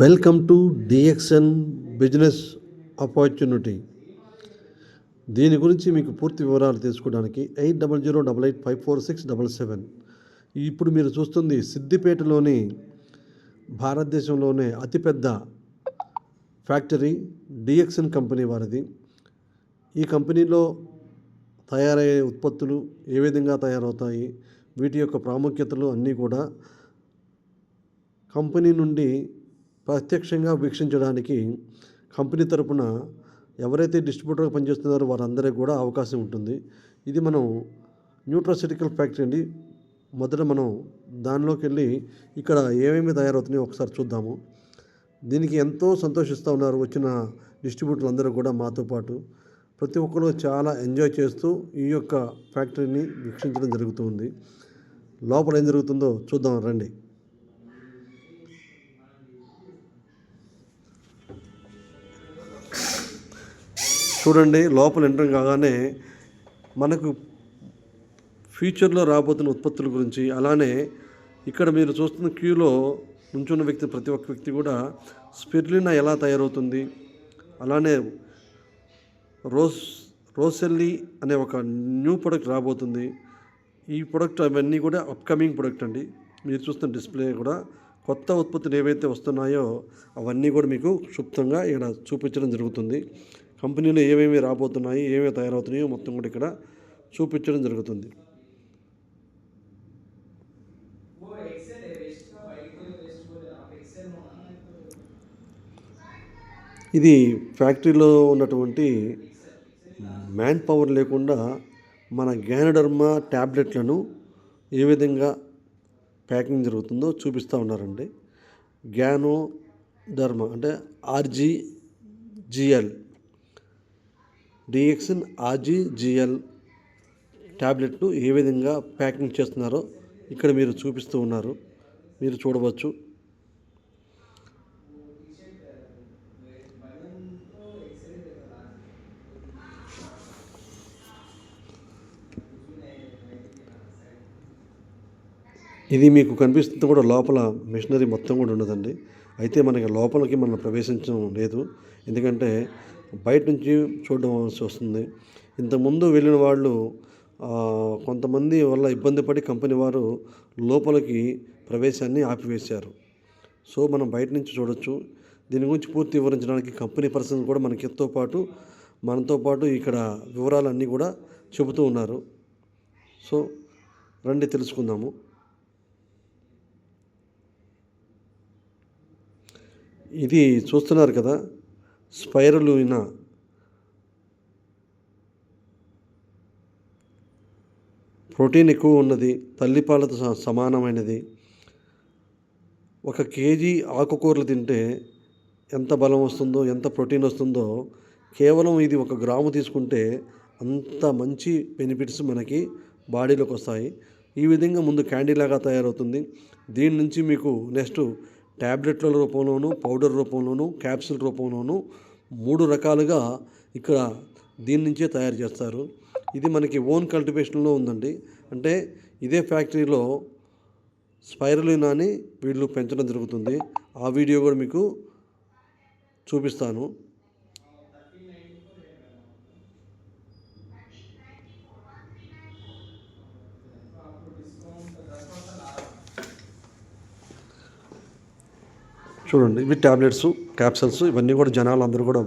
Welcome to DXN business opportunity. దీని గురించి మీకు పూర్తి వివరాలు తెలుసుకోవడానికి 8008854677. ఇప్పుడు మీరు చూస్తుంది సిద్దిపేటలోని భారతదేశంలోనే అతిపెద్ద ఫ్యాక్టరీ డిఎక్స్ఎన్ కంపెనీ వారిది. ఈ కంపెనీలో తయారయ్యే ఉత్పత్తులు ఏ విధంగా తయారవుతాయి, వీటి యొక్క ప్రాముఖ్యతలు అన్నీ కూడా కంపెనీ నుండి ప్రత్యక్షంగా వీక్షించడానికి కంపెనీ తరపున ఎవరైతే డిస్ట్రిబ్యూటర్గా పనిచేస్తున్నారో వారందరికీ కూడా అవకాశం ఉంటుంది. ఇది మనం న్యూట్రాసిటికల్ ఫ్యాక్టరీ అండి. మొదట మనం దానిలోకి వెళ్ళి ఇక్కడ ఏమేమి తయారవుతున్నాయో ఒకసారి చూద్దాము. దీనికి ఎంతో సంతోషిస్తూ ఉన్నారు వచ్చిన డిస్ట్రిబ్యూటర్లు అందరూ కూడా. మాతో పాటు ప్రతి ఒక్కరు చాలా ఎంజాయ్ చేస్తూ ఈ యొక్క ఫ్యాక్టరీని వీక్షించడం జరుగుతుంది. లోపల ఏం జరుగుతుందో చూద్దాం రండి. చూడండి, లోపల ఎంటర్ కాగానే మనకు ఫ్యూచర్లో రాబోతున్న ఉత్పత్తుల గురించి, అలానే ఇక్కడ మీరు చూస్తున్న క్యూలో నుంచున్న వ్యక్తి ప్రతి ఒక్క వ్యక్తి కూడా స్పిరులినా ఎలా తయారవుతుంది, అలానే రోసెల్లీ అనే ఒక న్యూ ప్రొడక్ట్ రాబోతుంది. ఈ ప్రొడక్ట్ అవన్నీ కూడా అప్కమింగ్ ప్రొడక్ట్ అండి. మీరు చూస్తున్న డిస్ప్లే కూడా కొత్త ఉత్పత్తులు ఏవైతే వస్తున్నాయో అవన్నీ కూడా మీకు క్షుప్తంగా ఇక్కడ చూపించడం జరుగుతుంది. కంపెనీలో ఏమేమి రాబోతున్నాయి, ఏమేమి తయారవుతున్నాయో మొత్తం కూడా ఇక్కడ చూపించడం జరుగుతుంది. ఇది ఫ్యాక్టరీలో ఉన్నటువంటి మ్యాన్ పవర్ లేకుండా మన గ్యానోడర్మా ట్యాబ్లెట్లను ఏ విధంగా ప్యాకింగ్ జరుగుతుందో చూపిస్తూ ఉన్నారండి. గ్యానోడర్మా అంటే ఆర్జీజీఎల్, డిఎక్స్ఎన్ ఆర్జీజీఎల్ ట్యాబ్లెట్ను ఏ విధంగా ప్యాకింగ్ చేస్తున్నారో ఇక్కడ మీరు చూపిస్తూ ఉన్నారు, మీరు చూడవచ్చు. ఇది మీకు కనిపిస్తుంది కూడా లోపల మిషనరీ మొత్తం కూడా ఉండదండి. అయితే మనకి లోపలికి మనం ప్రవేశించడం లేదు, ఎందుకంటే బయట నుంచి చూడవలసి వస్తుంది. ఇంతకుముందు వెళ్ళిన వాళ్ళు కొంతమంది వల్ల ఇబ్బంది పడి కంపెనీ వారు లోపలికి ప్రవేశాన్ని ఆపివేశారు. సో మనం బయట నుంచి చూడొచ్చు. దీని గురించి పూర్తి వివరించడానికి కంపెనీ పర్సన్ కూడా మనతో పాటు ఇక్కడ వివరాలన్నీ కూడా చెబుతూ ఉన్నారు. సో రండి తెలుసుకుందాము. ఇది చూస్తున్నారు కదా, స్పైరులినా. ప్రోటీన్ ఎక్కువ ఉన్నది, తల్లిపాలతో సమానమైనది. 1 కేజీ ఆకుకూరలు తింటే ఎంత బలం వస్తుందో, ఎంత ప్రోటీన్ వస్తుందో, కేవలం ఇది 1 గ్రాము తీసుకుంటే అంత మంచి బెనిఫిట్స్ మనకి బాడీలోకి వస్తాయి. ఈ విధంగా ముందు క్యాండీలాగా తయారవుతుంది. దీని నుంచి మీకు నెక్స్ట్ ట్యాబ్లెట్ల రూపంలోను, పౌడర్ రూపంలోను, క్యాప్సూల్ రూపంలోను 3 రకాలుగా ఇక్కడ దీని నుంచే తయారు చేస్తారు. ఇది మనకి ఓన్ కల్టివేషన్లో ఉందండి. అంటే ఇదే ఫ్యాక్టరీలో స్పైరులినాని వీళ్ళు పెంచడం జరుగుతుంది. ఆ వీడియో కూడా మీకు చూపిస్తాను. చూడండి, ఇవి ట్యాబ్లెట్స్, క్యాప్సల్స్. ఇవన్నీ కూడా జనాలు అందరూ కూడా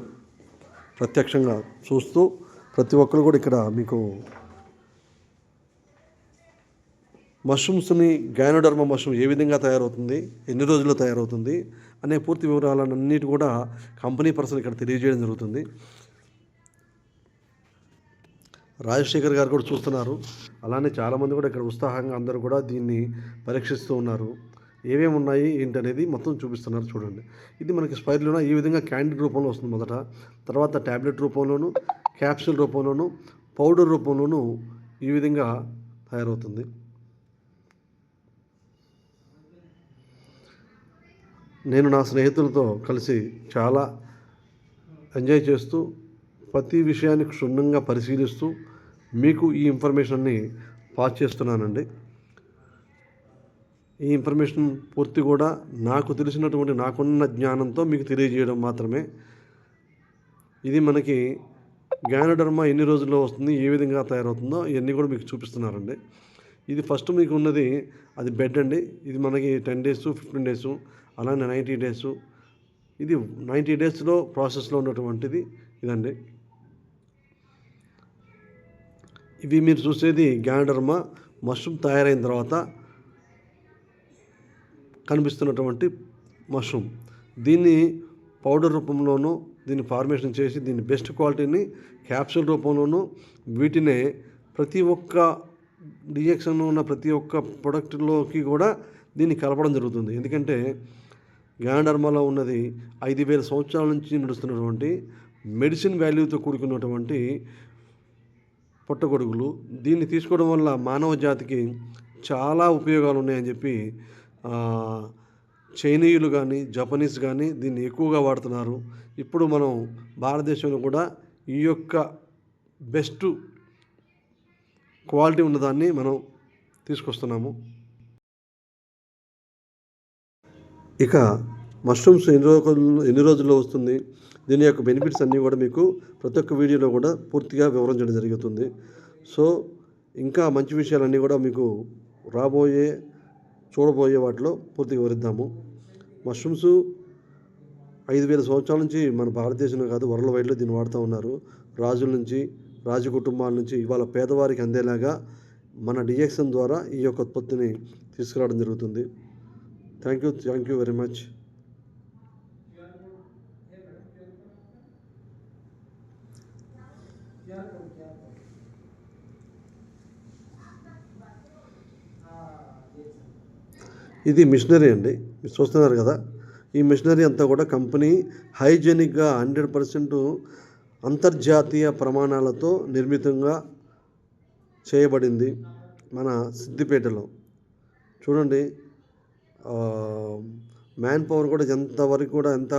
ప్రత్యక్షంగా చూస్తూ ప్రతి ఒక్కరు కూడా ఇక్కడ మీకు మష్రూమ్స్ని, గ్యానోడర్మా మష్రూమ్ ఏ విధంగా తయారవుతుంది, ఎన్ని రోజుల్లో తయారవుతుంది అనే పూర్తి వివరాలన్నిటి కూడా కంపెనీ పర్సన్ ఇక్కడ తెలియజేయడం జరుగుతుంది. రాజశేఖర్ గారు కూడా చూస్తున్నారు. అలానే చాలామంది కూడా ఇక్కడ ఉత్సాహంగా అందరూ కూడా దీన్ని పరీక్షిస్తూ ఉన్నారు. ఏమేమి ఉన్నాయి ఏంటనేది మొత్తం చూపిస్తున్నారు. చూడండి, ఇది మనకి స్పైరులినా ఈ విధంగా క్యాండీ రూపంలో వస్తుంది మొదట, తర్వాత ట్యాబ్లెట్ రూపంలోను, క్యాప్సూల్ రూపంలోను, పౌడర్ రూపంలోను ఈ విధంగా తయారవుతుంది. నేను నా స్నేహితులతో కలిసి చాలా ఎంజాయ్ చేస్తూ ప్రతి విషయాన్ని క్షుణ్ణంగా పరిశీలిస్తూ మీకు ఈ ఇన్ఫర్మేషన్ని పాస్ చేస్తున్నానండి. ఈ ఇన్ఫర్మేషన్ పూర్తి కూడా నాకు తెలిసినటువంటి నాకున్న జ్ఞానంతో మీకు తెలియజేయడం మాత్రమే. ఇది మనకి గ్యానోడర్మా ఎన్ని రోజుల్లో వస్తుంది, ఏ విధంగా తయారవుతుందో ఇవన్నీ కూడా మీకు చూపిస్తున్నారండి. ఇది ఫస్ట్ మీకు ఉన్నది అది బెడ్ అండి. ఇది మనకి 10 days 15 days అలానే 90 days. ఇది 90 daysలో ప్రాసెస్లో ఉన్నటువంటిది ఇదండి. ఇవి మీరు చూసేది గ్యానోడర్మా మష్రూమ్ తయారైన తర్వాత కనిపిస్తున్నటువంటి మష్రూమ్. దీన్ని పౌడర్ రూపంలోనూ దీన్ని ఫార్మేషన్ చేసి దీన్ని బెస్ట్ క్వాలిటీని క్యాప్సూల్ రూపంలోనూ వీటినే ప్రతి ఒక్క డిఎక్షన్ ఉన్న ప్రతి ఒక్క ప్రొడక్ట్లోకి కూడా దీన్ని కలపడం జరుగుతుంది. ఎందుకంటే గ్యానోడర్మాలో ఉన్నది 5,000 సంవత్సరాల నుంచి నడుస్తున్నటువంటి మెడిసిన్ వాల్యూతో కూడుకున్నటువంటి పుట్టగొడుగులు. దీన్ని తీసుకోవడం వల్ల మానవ జాతికి చాలా ఉపయోగాలు ఉన్నాయని చెప్పి చైనీయులు కానీ జపనీస్ కానీ దీన్ని ఎక్కువగా వాడుతున్నారు. ఇప్పుడు మనం భారతదేశంలో కూడా ఈ యొక్క బెస్ట్ క్వాలిటీ ఉన్నదాన్ని మనం తీసుకొస్తున్నాము. ఇక మష్రూమ్స్ ఎన్ని రోజుల్లో వస్తుంది, దీని యొక్క బెనిఫిట్స్ అన్నీ కూడా మీకు ప్రతి ఒక్క వీడియోలో కూడా పూర్తిగా వివరించడం జరుగుతుంది. సో ఇంకా మంచి విషయాలన్నీ కూడా మీకు చూడబోయే వాటిలో పూర్తిగా వివరిద్దాము. మష్రూమ్స్ 5,000 సంవత్సరాల నుంచి మన భారతదేశంలో కాదు వరల్డ్ వైడ్లో దీన్ని వాడుతూ ఉన్నారు. రాజుల నుంచి రాజు కుటుంబాల నుంచి ఇవాళ పేదవారికి అందేలాగా మన డిఎక్షన్ ద్వారా ఈ యొక్క ఉత్పత్తిని తీసుకురావడం జరుగుతుంది. Thank you very much. ఇది మిషనరీ అండి, మీరు చూస్తున్నారు కదా. ఈ మిషనరీ అంతా కూడా కంపెనీ హైజెనిక్గా 100% అంతర్జాతీయ ప్రమాణాలతో నిర్మితంగా చేయబడింది మన సిద్దిపేటలో. చూడండి, మ్యాన్ పవర్ కూడా ఎంతవరకు కూడా ఎంత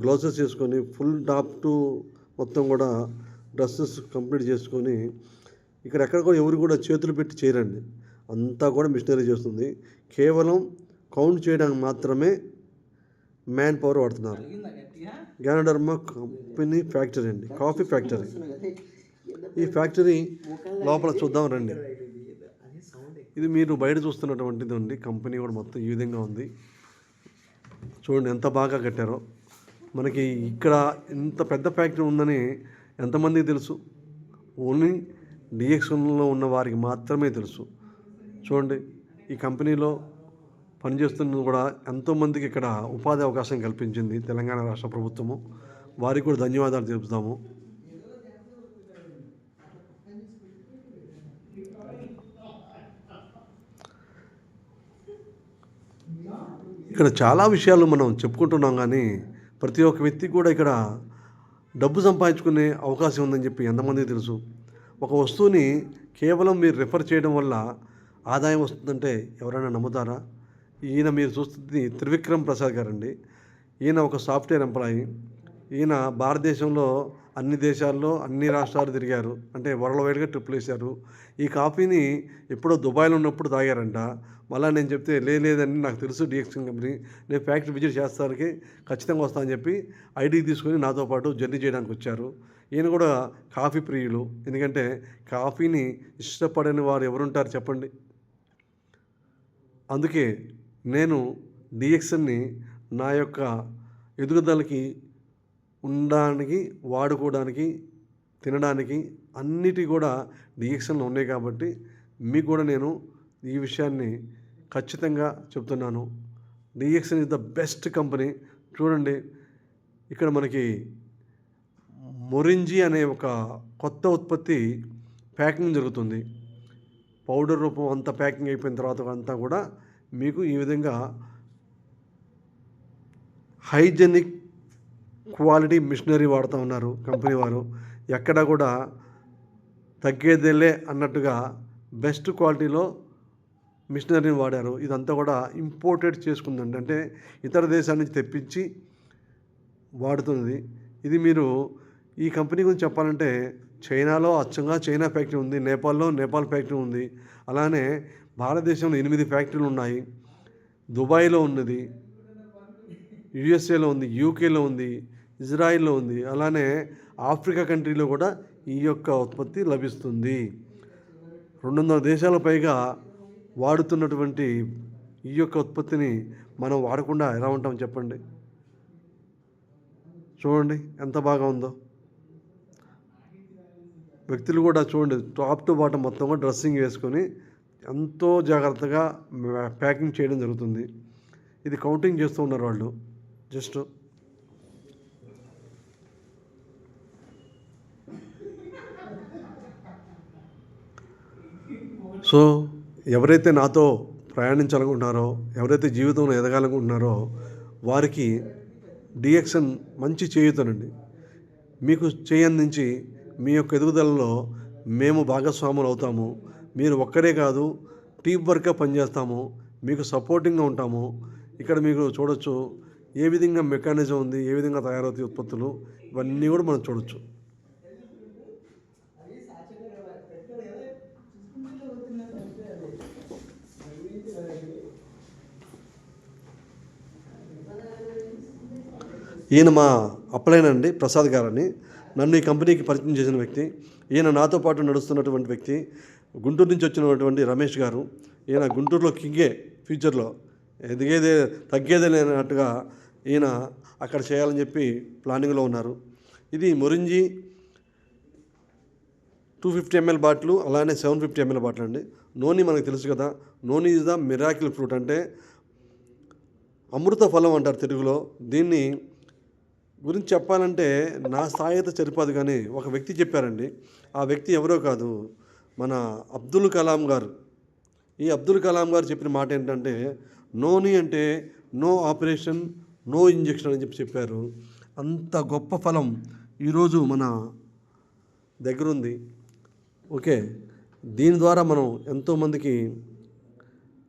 గ్లౌజెస్ చేసుకొని ఫుల్ టాప్ టు మొత్తం కూడా డ్రెస్సెస్ కంప్లీట్ చేసుకొని ఇక్కడ ఎక్కడ కూడా ఎవరు కూడా చేతులు పెట్టి చేయరండి. అంతా కూడా మిషనరీ చేస్తుంది. కేవలం కౌంట్ చేయడానికి మాత్రమే మ్యాన్ పవర్ వాడుతున్నారు. గ్యానోడర్మా కంపెనీ ఫ్యాక్టరీ అండి, కాఫీ ఫ్యాక్టరీ. ఈ ఫ్యాక్టరీ లోపల చూద్దాం రండి. ఇది మీరు బయట చూస్తున్నటువంటిది అండి. కంపెనీ కూడా మొత్తం ఈ విధంగా ఉంది. చూడండి ఎంత బాగా కట్టారో. మనకి ఇక్కడ ఇంత పెద్ద ఫ్యాక్టరీ ఉందని ఎంతమందికి తెలుసు? ఓన్లీ డిఎక్షన్లో ఉన్న వారికి మాత్రమే తెలుసు. చూడండి, ఈ కంపెనీలో పనిచేస్తున్నది కూడా ఎంతోమందికి ఇక్కడ ఉపాధి అవకాశం కల్పించింది తెలంగాణ రాష్ట్ర ప్రభుత్వము. వారికి కూడా ధన్యవాదాలు తెలుపుతాము. ఇక్కడ చాలా విషయాలు మనం చెప్పుకుంటున్నాం, కానీ ప్రతి ఒక్క వ్యక్తికి కూడా ఇక్కడ డబ్బు సంపాదించుకునే అవకాశం ఉందని చెప్పి ఎంతమందికి తెలుసు? ఒక వస్తువుని కేవలం మీరు రిఫర్ చేయడం వల్ల ఆదాయం వస్తుందంటే ఎవరైనా నమ్ముతారా? ఈయన మీరు చూస్తుంది త్రివిక్రమ్ ప్రసాద్ గారండి. ఈయన ఒక సాఫ్ట్వేర్ ఎంప్లాయీ. ఈయన భారతదేశంలో అన్ని దేశాల్లో అన్ని రాష్ట్రాలు తిరిగారు, అంటే వరల్డ్ వైడ్గా ట్రిప్లు వేశారు. ఈ కాఫీని ఎప్పుడో దుబాయ్లో ఉన్నప్పుడు తాగారంట. మళ్ళీ నేను చెప్తే లేదండి నాకు తెలుసు డిఎక్షన్ కంపెనీ, నేను ఫ్యాక్టరీ విజిట్ చేస్తానికి ఖచ్చితంగా వస్తానని చెప్పి ఐడి తీసుకొని నాతో పాటు జర్నీ చేయడానికి వచ్చారు. ఈయన కూడా కాఫీ ప్రియులు. ఎందుకంటే కాఫీని ఇష్టపడని వారు ఎవరుంటారు చెప్పండి? అందుకే నేను డిఎక్సన్ని నా యొక్క ఎదుగుదలకి ఉండడానికి, వాడుకోవడానికి, తినడానికి అన్నిటి కూడా డిఎక్సన్లో ఉన్నాయి. కాబట్టి మీకు కూడా నేను ఈ విషయాన్ని ఖచ్చితంగా చెప్తున్నాను. డిఎక్సన్ ఇస్ ద బెస్ట్ కంపెనీ. చూడండి, ఇక్కడ మనకి మొరింజి అనే ఒక కొత్త ఉత్పత్తి ప్యాకింగ్ జరుగుతుంది. పౌడర్ రూపం అంతా ప్యాకింగ్ అయిపోయిన తర్వాత అంతా కూడా మీకు ఈ విధంగా హైజెనిక్ క్వాలిటీ మిషనరీ వాడుతూ ఉన్నారు కంపెనీ వారు. ఎక్కడా కూడా తగ్గేదేలే అన్నట్టుగా బెస్ట్ క్వాలిటీలో మిషనరీని వాడారు. ఇదంతా కూడా ఇంపోర్టెడ్ చేసుకుందండి, అంటే ఇతర దేశాల నుంచి తెప్పించి వాడుతున్నది. ఇది మీరు ఈ కంపెనీ గురించి చెప్పాలంటే చైనాలో అచ్చంగా చైనా ఫ్యాక్టరీ ఉంది, నేపాల్లో నేపాల్ ఫ్యాక్టరీ ఉంది, అలానే భారతదేశంలో 8 ఫ్యాక్టరీలు ఉన్నాయి. దుబాయ్లో ఉన్నది, యుఎస్ఏలో ఉంది, యూకేలో ఉంది, ఇజ్రాయిల్లో ఉంది. అలానే ఆఫ్రికా కంట్రీలో కూడా ఈ యొక్క ఉత్పత్తి లభిస్తుంది. 200 దేశాల పైగా వాడుతున్నటువంటి ఈ యొక్క ఉత్పత్తిని మనం వాడకుండా ఎలా ఉంటాం చెప్పండి. చూడండి ఎంత బాగా ఉందో. వ్యక్తులు కూడా చూడండి, టాప్ టు బాటమ్ మొత్తం కూడా డ్రెస్సింగ్ వేసుకొని ఎంతో జాగ్రత్తగా ప్యాకింగ్ చేయడం జరుగుతుంది. ఇది కౌంటింగ్ చేస్తూ ఉన్నారు వాళ్ళు. జస్ట్ సో ఎవరైతే నాతో ప్రయాణించాలనుకుంటున్నారో, ఎవరైతే జీవితంలో ఎదగాలనుకుంటున్నారో వారికి డిఎక్సన్ మంచి చేయూతనండి. మీకు చేయందించి మీ యొక్క ఎదుగుదలలో మేము భాగస్వాములు అవుతాము. మీరు ఒక్కరే కాదు, టీం వర్క్గా పనిచేస్తాము, మీకు సపోర్టింగ్గా ఉంటాము. ఇక్కడ మీకు చూడొచ్చు ఏ విధంగా మెకానిజం ఉంది, ఏ విధంగా తయారవుతాయి ఉత్పత్తులు, ఇవన్నీ కూడా మనం చూడొచ్చు. ఈయన మా అప్లైన్ అండి, ప్రసాద్ గారని. నన్ను ఈ కంపెనీకి పరిచయం చేసిన వ్యక్తి. ఈయన నాతో పాటు నడుస్తున్నటువంటి వ్యక్తి గుంటూరు నుంచి వచ్చినటువంటి రమేష్ గారు. ఈయన గుంటూరులో కింగే, ఫ్యూచర్లో ఎదిగేదే తగ్గేదే లేనట్టుగా ఈయన అక్కడ చేయాలని చెప్పి ప్లానింగ్లో ఉన్నారు. ఇది మొరింజి 250 ml బాటిల్, అలానే 750 ml బాటిల్ అండి. నోని మనకు తెలుసు కదా, నోని ఈజ్ ద మిరాకిల్ ఫ్రూట్, అంటే అమృత ఫలం అంటారు తెలుగులో. దీన్ని గురించి చెప్పాలంటే నా స్థాయితో సరిపోదు, కానీ ఒక వ్యక్తి చెప్పారండి. ఆ వ్యక్తి ఎవరో కాదు, మన అబ్దుల్ కలాం గారు. ఈ అబ్దుల్ కలాం గారు చెప్పిన మాట ఏంటంటే, నోని అంటే నో ఆపరేషన్, నో ఇంజెక్షన్ అని చెప్పారు. అంత గొప్ప ఫలం ఈరోజు మన దగ్గర ఉంది. ఓకే, దీని ద్వారా మనం ఎంతోమందికి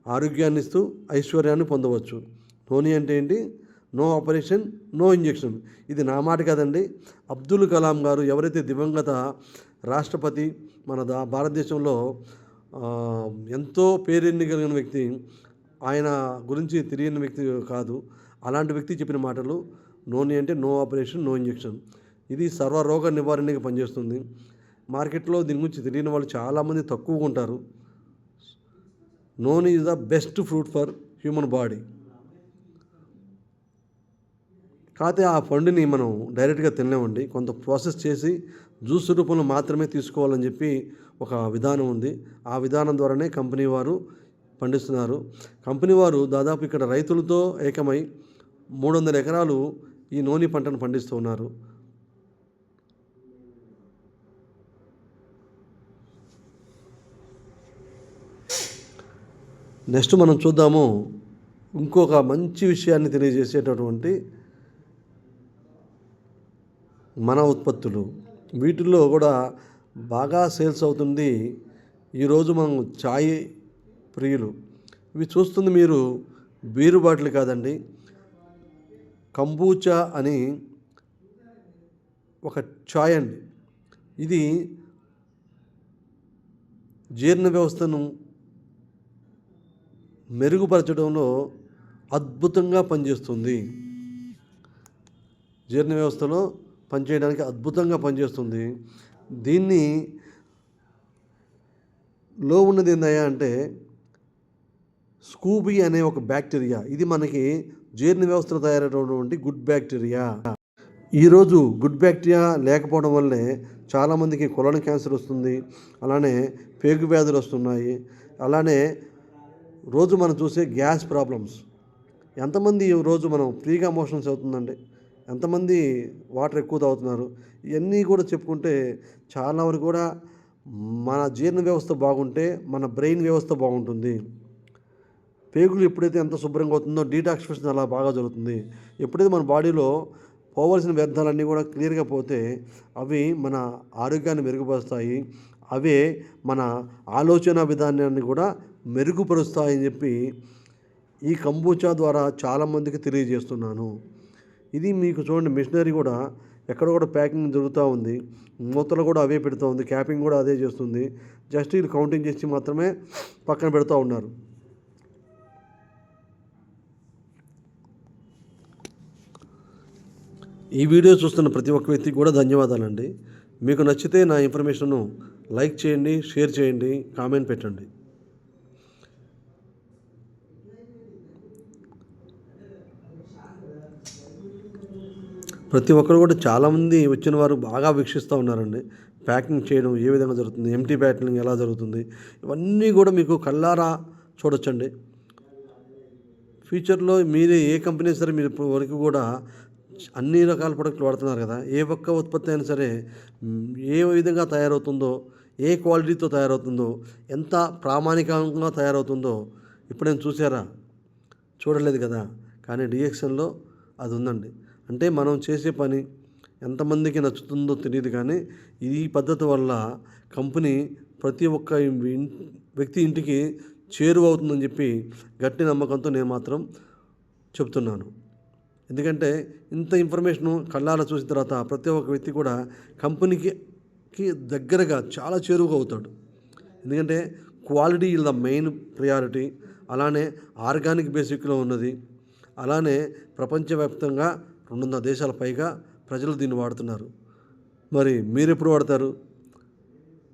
ఆరోగ్యాన్ని ఇస్తూ ఐశ్వర్యాన్ని పొందవచ్చు. నోని అంటే ఏంటి? No operation, no injection. ఇది నా మాట కాదండి, అబ్దుల్ కలాం గారు, ఎవరైతే దివంగత రాష్ట్రపతి, మన భారతదేశంలో ఎంతో పేరెన్ని కలిగిన వ్యక్తి, ఆయన గురించి తెలియని వ్యక్తి కాదు. అలాంటి వ్యక్తి చెప్పిన మాటలు. నోని అంటే నో ఆపరేషన్, నో ఇంజెక్షన్. ఇది సర్వరోగ నివారణకి పనిచేస్తుంది. మార్కెట్లో దీని గురించి తెలియని వాళ్ళు చాలామంది తక్కువగా ఉంటారు. Noni is the best fruit for human body. కాకపోతే ఆ పండుని మనం డైరెక్ట్గా తినలేమండి, కొంత ప్రాసెస్ చేసి జ్యూస్ రూపంలో మాత్రమే తీసుకోవాలని చెప్పి ఒక విధానం ఉంది. ఆ విధానం ద్వారానే కంపెనీ వారు పండిస్తున్నారు. కంపెనీ వారు దాదాపు ఇక్కడ రైతులతో ఏకమై 300 ఎకరాలు ఈ నోని పంటను పండిస్తూ ఉన్నారు. నెక్స్ట్ మనం చూద్దాము ఇంకొక మంచి విషయాన్ని తెలియజేసేటటువంటి మన ఉత్పత్తులు. వీటిల్లో కూడా బాగా సేల్స్ అవుతుంది. ఈరోజు మనం ఛాయ్ ప్రియులు, ఇవి చూస్తుంది మీరు బీరు బాటిల్ కాదండి, కంబూచా అని ఒక ఛాయ్ అండి. ఇది జీర్ణ వ్యవస్థను మెరుగుపరచడంలో అద్భుతంగా పనిచేస్తుంది. జీర్ణ వ్యవస్థలో పనిచేయడానికి అద్భుతంగా పనిచేస్తుంది. దీన్ని లో ఉన్నది ఏందయ్యా అంటే స్కూబీ అనే ఒక బ్యాక్టీరియా. ఇది మనకి జీర్ణ వ్యవస్థలో తయారైనటువంటి గుడ్ బ్యాక్టీరియా. ఈరోజు గుడ్ బ్యాక్టీరియా లేకపోవడం వల్లే చాలామందికి కొలన్ క్యాన్సర్ వస్తుంది, అలానే పేగు వ్యాధులు వస్తున్నాయి, అలానే రోజు మనం చూసే గ్యాస్ ప్రాబ్లమ్స్. ఎంతమంది రోజు మనం ఫ్రీగా మోషన్స్ అవుతుందండి, ఎంతమంది వాటర్ ఎక్కువ తాగుతున్నారు, ఇవన్నీ కూడా చెప్పుకుంటే చాలా వరకు కూడా మన జీర్ణ వ్యవస్థ బాగుంటే మన బ్రెయిన్ వ్యవస్థ బాగుంటుంది. పేగులు ఎప్పుడైతే ఎంత శుభ్రంగా అవుతుందో డీటాక్సిఫికేషన్ అలా బాగా జరుగుతుంది. ఎప్పుడైతే మన బాడీలో పోవలసిన వ్యర్థాలన్నీ కూడా క్లియర్గా పోతే అవి మన ఆరోగ్యాన్ని మెరుగుపరుస్తాయి, అవే మన ఆలోచన విధానాన్ని కూడా మెరుగుపరుస్తాయని చెప్పి ఈ కంబూచా ద్వారా చాలామందికి తెలియజేస్తున్నాను. ఇది మీకు చూడండి, మిషనరీ కూడా ఎక్కడ కూడా ప్యాకింగ్ జరుగుతూ ఉంది. మూతలు కూడా అవే పెడుతూ ఉంది, క్యాపింగ్ కూడా అదే చేస్తుంది. జస్ట్ ఇది కౌంటింగ్ చేసి మాత్రమే పక్కన పెడుతూ ఉన్నారు. ఈ వీడియో చూస్తున్న ప్రతి ఒక్క వ్యక్తికి కూడా ధన్యవాదాలండి. మీకు నచ్చితే నా ఇన్ఫర్మేషన్ను లైక్ చేయండి, షేర్ చేయండి, కామెంట్ పెట్టండి. ప్రతి ఒక్కరు కూడా చాలామంది వచ్చిన వారు బాగా వీక్షిస్తూ ఉన్నారండి. ప్యాకింగ్ చేయడం ఏ విధంగా జరుగుతుంది, ఎంటీ ప్యాకింగ్ ఎలా జరుగుతుంది, ఇవన్నీ కూడా మీకు కళ్ళారా చూడొచ్చండి. ఫ్యూచర్లో మీరే ఏ కంపెనీ సరే మీరు ఇప్పుడు వరకు కూడా అన్ని రకాల ప్రొడక్ట్లు వాడుతున్నారు కదా, ఏ ఒక్క ఉత్పత్తి అయినా సరే ఏ విధంగా తయారవుతుందో, ఏ క్వాలిటీతో తయారవుతుందో, ఎంత ప్రామాణికంగా తయారవుతుందో ఎప్పుడైనా చూసారా? చూడలేదు కదా. కానీ డిఎక్సన్లో అది ఉందండి. అంటే మనం చేసే పని ఎంతమందికి నచ్చుతుందో తెలియదు, కానీ ఈ పద్ధతి వల్ల కంపెనీ ప్రతి ఒక్క వ్యక్తి ఇంటికి చేరువవుతుందని చెప్పి గట్టి నమ్మకంతో నేను మాత్రం చెప్తున్నాను. ఎందుకంటే ఇంత ఇన్ఫర్మేషను కళ్ళారా చూసిన తర్వాత ప్రతి ఒక్క వ్యక్తి కూడా కంపెనీకి దగ్గరగా చాలా చేరువుగా అవుతాడు. ఎందుకంటే quality is the main priority. అలానే ఆర్గానిక్ బేసిక్లో ఉన్నది. అలానే ప్రపంచవ్యాప్తంగా 200 దేశాల పైగా ప్రజలు దీన్ని వాడుతున్నారు. మరి మీరు ఎప్పుడు వాడతారు?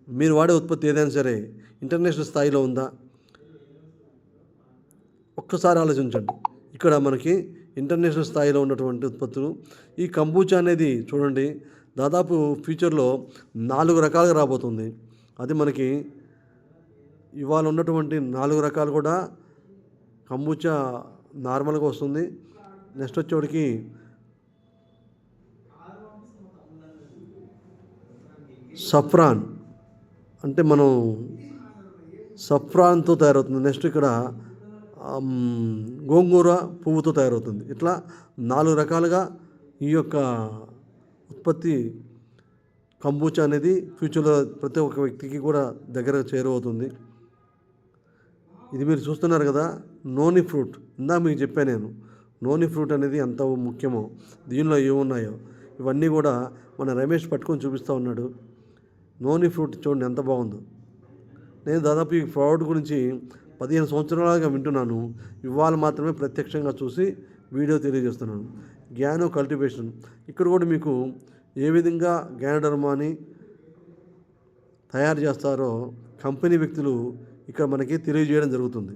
మీరు వాడే ఉత్పత్తి ఏదైనా సరే ఇంటర్నేషనల్ స్థాయిలో ఉందా? ఒక్కసారి ఆలోచించండి. ఇక్కడ మనకి ఇంటర్నేషనల్ స్థాయిలో ఉన్నటువంటి ఉత్పత్తులు, ఈ కంబూచా అనేది చూడండి, దాదాపు ఫ్యూచర్లో 4 రకాలుగా రాబోతుంది. అది మనకి ఇవాళ ఉన్నటువంటి 4 రకాలు కూడా కంబూచా నార్మల్గా వస్తుంది. నెక్స్ట్ వచ్చేవాడికి సఫ్రాన్, అంటే మనం సఫ్రాన్తో తయారవుతుంది. నెక్స్ట్ ఇక్కడ గోంగూర పువ్వుతో తయారవుతుంది. ఇట్లా 4 రకాలుగా ఈ యొక్క ఉత్పత్తి కంబూచా అనేది ఫ్యూచర్లో ప్రతి ఒక్క వ్యక్తికి కూడా దగ్గర చేరువవుతుంది. ఇది మీరు చూస్తున్నారు కదా, నోని ఫ్రూట్. ఇందా మీకు చెప్పాను నేను, నోని ఫ్రూట్ అనేది ఎంత ముఖ్యమో, దీనిలో ఏమున్నాయో ఇవన్నీ కూడా మన రమేష్ పట్టుకొని చూపిస్తూ ఉన్నాడు. నోని ఫ్రూట్ చూడండి ఎంత బాగుందో. నేను దాదాపు ఈ ఫ్రాడ్ గురించి 15 సంవత్సరాలుగా వింటున్నాను. ఇవాళ మాత్రమే ప్రత్యక్షంగా చూసి వీడియో తెలియజేస్తున్నాను. గ్యానో కల్టివేషన్, ఇక్కడ కూడా మీకు ఏ విధంగా గ్యానోడర్మాని తయారు చేస్తారో కంపెనీ వ్యక్తులు ఇక్కడ మనకి తెలియజేయడం జరుగుతుంది.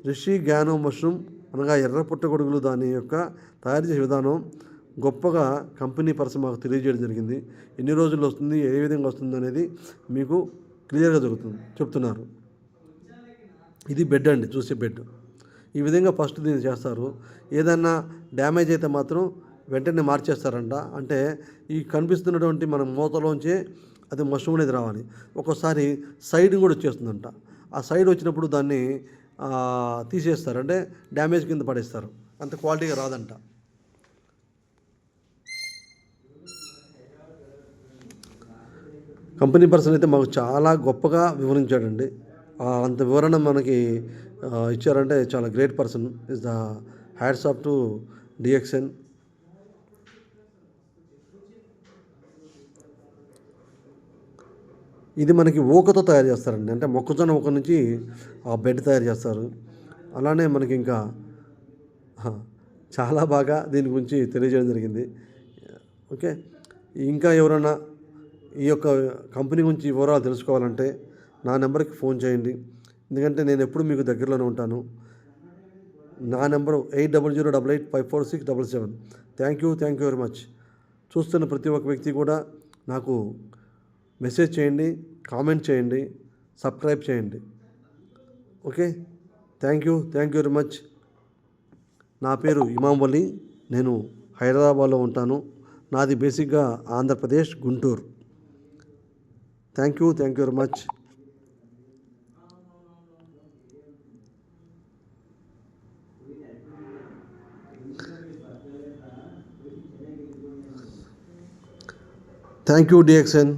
రిషి గ్యానో మష్రూమ్ అనగా ఎర్ర పుట్టగొడుగులు, దాని యొక్క తయారు చేసే విధానం గొప్పగా కంపెనీ పర్సన్ మాకు తెలియజేయడం జరిగింది. ఎన్ని రోజుల్లో వస్తుంది, ఏ విధంగా వస్తుంది అనేది మీకు క్లియర్గా చెప్తున్నారు. ఇది బెడ్ అండి, చూసే బెడ్. ఈ విధంగా ఫస్ట్ దీన్ని చేస్తారు. ఏదన్నా డ్యామేజ్ అయితే మాత్రం వెంటనే మార్చేస్తారంట. అంటే ఈ కనిపిస్తున్నటువంటి మన మూతలోంచే అది మష్రూమ్ అనేది రావాలి. ఒక్కోసారి సైడ్ కూడా వచ్చేస్తుందంట. ఆ సైడ్ వచ్చినప్పుడు దాన్ని తీసేస్తారు, అంటే డ్యామేజ్ కింద పడేస్తారు. అంత క్వాలిటీగా రాదంట. కంపెనీ పర్సన్ అయితే మాకు చాలా గొప్పగా వివరించాడండి. అంత వివరణ మనకి ఇచ్చారంటే చాలా great person. Is the hats off to DXN. ఇది మనకి ఊకతో తయారు చేస్తారండి, అంటే మొక్కజొన్న ఊక నుంచి ఆ బెడ్ తయారు చేస్తారు. అలానే మనకి ఇంకా చాలా బాగా దీని గురించి తెలియజేయడం జరిగింది. ఓకే, ఇంకా ఎవరైనా ఈ యొక్క కంపెనీ గురించి వివరాలు తెలుసుకోవాలంటే నా నెంబర్కి ఫోన్ చేయండి. ఎందుకంటే నేను ఎప్పుడు మీకు దగ్గరలోనే ఉంటాను. నా number 8008854677. Thank you very much. చూస్తున్న ప్రతి ఒక్క వ్యక్తి కూడా నాకు మెసేజ్ చేయండి, కామెంట్ చేయండి, సబ్స్క్రైబ్ చేయండి. Okay, thank you very much. నా పేరు ఇమాం వలి. నేను హైదరాబాద్లో ఉంటాను. నాది బేసిక్గా Andhra Pradesh, Guntur. Thank you very much. Thank you డిఎక్సన్.